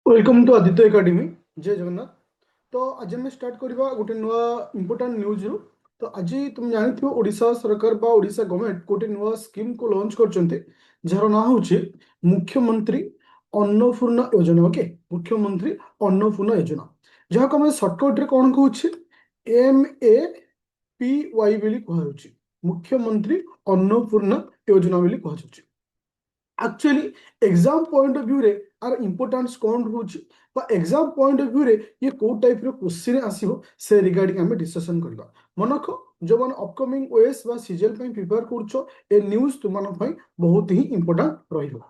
Welcome to Aditya academy. जय जगन्नाथ। तो आज आम स्टार्ट करवा गोटे नुआ इंपोर्टाट न्यूज रु। तो आज तुम जानी ओडिशा सरकार बा ओडिशा गवर्नमेंट गोटे नुआ स्कीम को लॉन्च कर जार ना हूँ मुख्यमंत्री अन्नपूर्णा योजना। ओके, मुख्यमंत्री अन्नपूर्णा योजना जहाँ को सर्टकट रे कौन कहूँ MAPY बोली कहुच्छी। मुख्यमंत्री अन्नपूर्णा योजना बोली कहुच्छी। Actually exam point of view रे आर इंपोर्टेंस कौन रोचे एग्जाम पॉइंट ऑफ व्यू रे ये को टाइप रो क्वेश्चन आसीबो से रिगार्डिंग हमें डिस्कशन करबा। मनख जो मान अपकमिंग ओएस बा सीजीएल ପାଇଁ प्रिपेयर करछो ए न्यूज़ तुम मान ପାଇଁ बहुत ही इंपोर्टेंट रहिबो।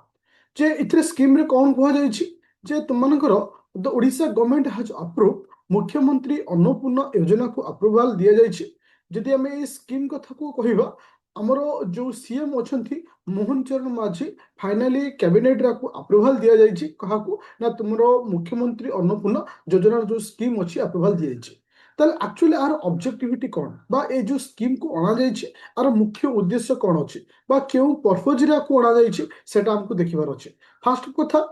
जे इथरे स्कीम रे कौन कहा जाय छी जे तुम मानकर the Odisha government has approve मुख्यमंत्री अन्नपूर्णा योजना को अप्रूवल दिया जाय छी। जदि हमें ए स्कीम कथा को कहिबा हमरो जो सीएम अछंती मोहन चरण माझी फाइनाली कैबिनेट रा को अप्रूवल दिया जाय छी कहाकू ना तुमरो मुख्यमंत्री अन्नपूर्णा योजना जो स्कीम अछि अप्रूवल दिया जाय छी। ताल एक्चुअली आर ऑब्जेक्टिविटी कौन बा ए जो स्कीम को अना जाय छी आर मुख्य उद्देश्य कौन अछि बा केउ पर्पज रा को अना जाय छी सेटा हमको देखिबार अछि। फर्स्ट कथा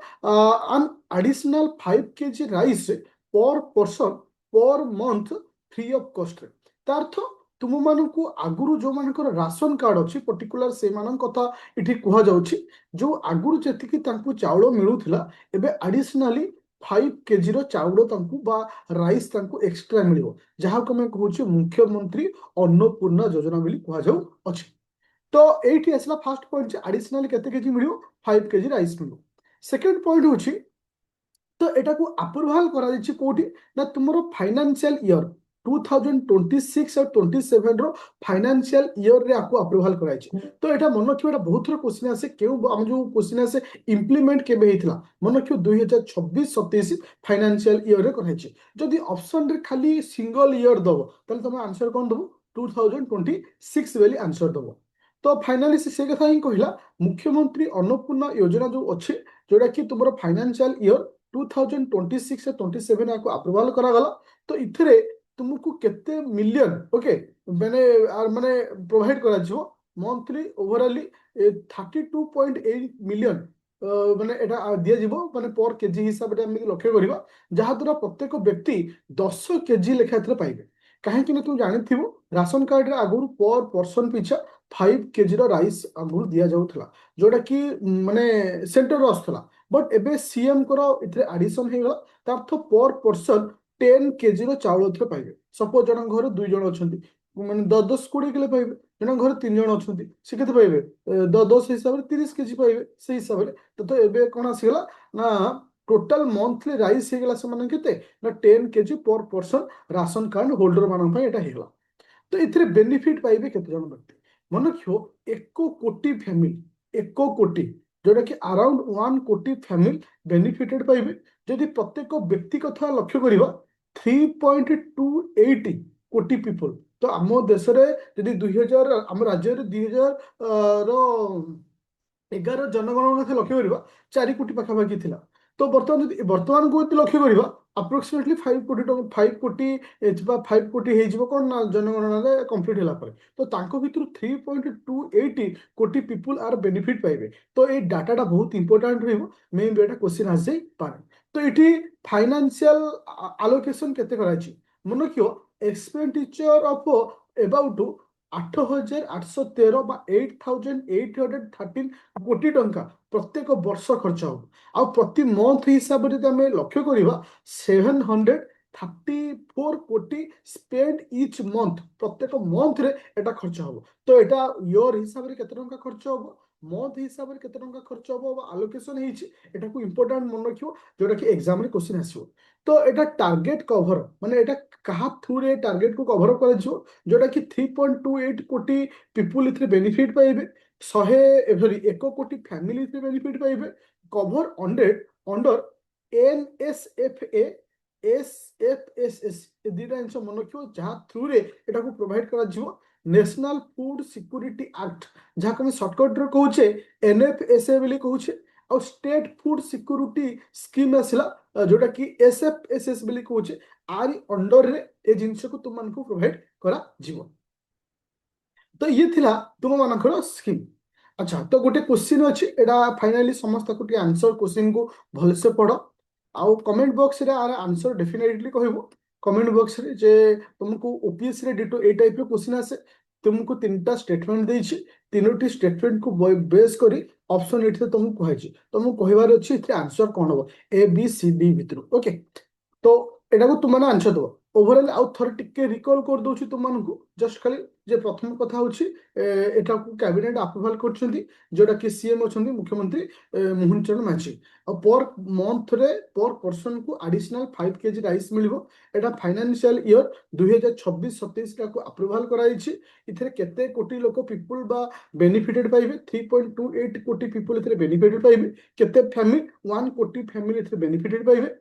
an additional 5 kg rice per person per month free of cost. तार्थ तुम मानकु आगुरु जो मानकर राशन कार्ड अछि पर्टिकुलर से मानन कथा इठी कुहा जाउछि जो आगुरु जेतिकी तांकु चाउल मिलुथिला एबे एडिशनली 5 केजी रो चाउल तांकु बा राइस तांकु एक्स्ट्रा मिलिबो जहा को मैं कहूछि मुख्यमंत्री अन्नपूर्णा योजना बोली कुहा जाउ अछि। तो एठी असला फर्स्ट पॉइंट एडिशनली केते केजी मिलिबो 5 केजी राइस मिलिबो। सेकंड पॉइंट होछि तो एटा को अप्रूवल करा जायछि कोठी ना तुमरो फाइनेंशियल ईयर 2026 और 27 रो फाइनेंशियल ईयर रे आपको अप्रूवल करा जायछि। तो एटा मन रखियो एटा बहुत थोर क्वेश्चन आसे केउ हम जो क्वेश्चन आसे इंप्लीमेंट केबे हेतिला मन रखियो 2026 27 फाइनेंशियल ईयर रे करा जायछि। जदि ऑप्शन रे खाली सिंगल ईयर दबो तले तुम आंसर कोन दबो 2026 वाली आंसर दबो। तो फाइनाली से कथा ही कहला मुख्यमंत्री अन्नपूर्णा योजना जो अच्छे जोटा कि तुम फाइनेंशियल ईयर 2026 27 आपको अप्रूवल करागला। तो इथरे तुमको केते मिलियन ओके माने माने प्रोवाइड करा जिवो मंथली ओवरऑली 32.8 मिलियन माने एटा दिया जिवो माने पर केजी हिसाब रे हम लक्ष्य करिबा जहा द्वारा प्रत्येक व्यक्ति 10 केजी लेखा पाइबे। कहीं कि तुम जानिथिबो राशन कार्ड रे आगुरु पर पर्सन पिछा 5 केजी रो राइस आगुरु दिया जाउथला जोटा कि माने सेंटर रो आस्थला बट एबे सीएम करो इथरे एडिशन हे गला तार्थ पर पर्सन 10 केजी रो चाउल थ्रो पाइबे। सपोज जन घर दुई जन अछंती माने 10 10 20 किलो पाइबे जन घर तीन जन अछंती से केते पाइबे 10 10 हिसाब रे 30 केजी पाइबे से हिसाब रे। तो एबे कोन आसीगला ना टोटल मंथली राइस हे गला से माने केते ना 10 केजी पर पर्सन राशन कार्ड होल्डर मानन पय एटा हे गला। तो इथरे बेनिफिट पाइबे केते जन व्यक्ति मन रखियो 1 कोटी फैमिली 1 कोटी जोटा कि अराउंड 1 कोटी फैमिली बेनिफिटेड पाइबे। जदि प्रत्येक व्यक्ति कथा लक्ष्य करिबा 3.28 कोटी पीपल। तो आम देश रे जदि 2000 आम राज्य रे 2000 रो 11 जनगणना कथा लक्ष्य करिबा 4 कोटी पाखापाखि थिला। तो वर्तमान को लक्ष्य करिबा अप्रोक्सीमेटली 5 कोटी 5 कोटी 5 कोटी हेजिबो कोन ना जनगणना रे कंप्लीट होला पर। तो तांको भितरु 3.28 कोटी पीपल आर बेनिफिट पाइबे। तो ए डाटाटा बहुत इंपोर्टेंट रहिबो मे बी एटा क्वेश्चन आ जाई पारे। तो एठी फाइनेंशियल एलोकेशन केते कराची मन रखियो एक्सपेंडिचर ऑफ अबाउट 8813 बा 8813 कोटी टंका प्रत्येक वर्ष खर्च हो आ प्रति मंथ हिसाब रे आमे लक्ष्य करिबा 734 कोटी स्पेंड ईच मंथ प्रत्येक मंथ रे एटा खर्च हो। तो एटा ईयर हिसाब रे केते टंका खर्च हो मंथ हिसाब रे केते टंका खर्च हो आलोकेशन हेछि एटा को इंपोर्टेंट मन रखियो जोटा कि एग्जाम रे क्वेश्चन आसीबो। तो एटा टारगेट कवर माने एटा कहा थ्रू रे टारगेट को कवर कर जिवो जोटा कि 3.28 कोटी पीपल इथरे बेनिफिट पाइबे 1 कोटी फैमिली इथरे बेनिफिट पाइबे कवर अंडर एनएसएफए एसएफएसएस ए दुटा जिनिस मन रखियो जहाँ थ्रू रे एटा को प्रोवाइड करा जिवो नेशनल फूड सिक्योरिटी एक्ट जहाँ को सर्टकट रे कहूचे एनएफएसए बोली कहूचे और स्टेट फूड सिक्योरिटी स्कीम आसला जोटा कि एसएफएसएस बोली कहूचे आरी अंडर रे ए जिनिस को तुम मानकु प्रोवाइड करा जिवो। तो ये थिला तुम मानकर स्कीम। अच्छा तो गोटे क्वेश्चन अच्छी एटा फाइनाली समस्त को आंसर क्वेश्चन को भलसे पढ़ आउ कमेंट बॉक्स रे आर आंसर डेफिनेटली कहबो कमेंट बॉक्स रे जे तुमको ओपीएससी रे डिटो ए टाइप रो क्वेश्चन आसे तुमको तीनटा स्टेटमेंट देछि तीनोटी स्टेटमेंट को बेस करी ऑप्शन एठी तुमको कहछि तुमको कहबार अछि इथे आंसर कोन हो ए बी सी डी भितर ओके तो एटा को तुम माने आंसर दो ओवरऑल आउ थोर टिके रिकॉल कर दोछि तुमनको जस्ट खाली जे प्रथम कथा होछि एटा को कैबिनेट अप्रूवल करछन्ती जोटा कि सीएम अछन्ती मुख्यमंत्री मोहन चरण मांझी पर मंथ रे पर पर्सन को एडिशनल 5 केजी राइस मिलिबो एटा फाइनेंशियल ईयर 2026-27 का को अप्रूवल कराइछि इथरे केते कोटी लोक पीपल बा बेनिफिटेड पाइबे 3.28 कोटी पीपल इथरे बेनिफिटेड पाइबे केते फैमिली 1 कोटी फैमिली इथरे बेनिफिटेड पाइबे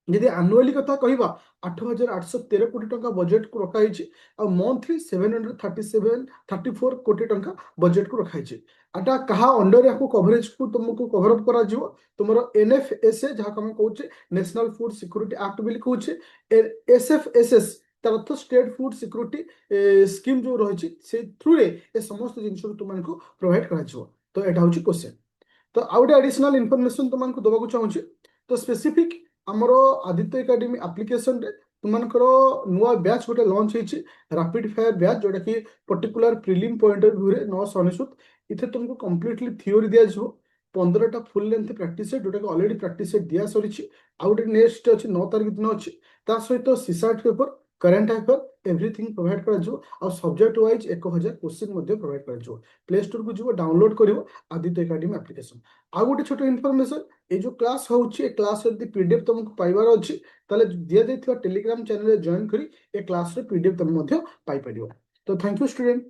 यदि आनुअली कथा कहवा 8,813 कोटी टंका बजेट को रखाई मंथली 734 कोटी टंका बजेट को रखाई आटा कहा अंडर या कवरेज को तुमको कवर अप करा जिवो तुमरो एनएफएसए जहा हम कहूचे national food security act bill कहूचे एसएफएसएस तार अर्थ स्टेट फूड सिक्योरिटी स्कीम जो रही से थ्रू रे ए समस्त जिनिस तुमको प्रोवाइड करा जिवो तो एटा होची क्वेश्चन तो आउटे एडिशनल इनफॉरमेशन तुमको दबाको चाहूचे तो स्पेसिफिक आमर आदित्य एकेडमी एप्लिकेशन रे तुमनकर नुआ बैच गोटे लॉन्च होइछि रैपिड फायर बैच जोटा कि particular prelim point of view रे 999 इथे तुमको कंप्लीटली थ्योरी दिया जिवो 15टा फुल लेंथ प्रैक्टिस सेट जोटा कि ऑलरेडी प्रैक्टिस सेट दिया सरिछि आउटे नेक्स्ट अछि 9 तारिख दिन अछि ता सहित CSAT paper current affair everything provide करा जिवो आ सब्जेक्ट वाइज 1000 क्वेश्चन मध्ये प्रोवाइड करा जिवो प्ले स्टोर को जिवो डाउनलोड करिवो आदित्य एकेडमी एप्लिकेशन आ गोटे छोट इनफॉरमेशन ये जो क्लास होउछि ए क्लास यदि पीडीएफ तुमको पाइबार अछि ताले दिया दैथिबा टेलीग्राम चैनल रे जॉइन करी ए क्लास रे पीडीएफ तुम मध्ये पाइ परिबो तो थैंक यू स्टूडेंट।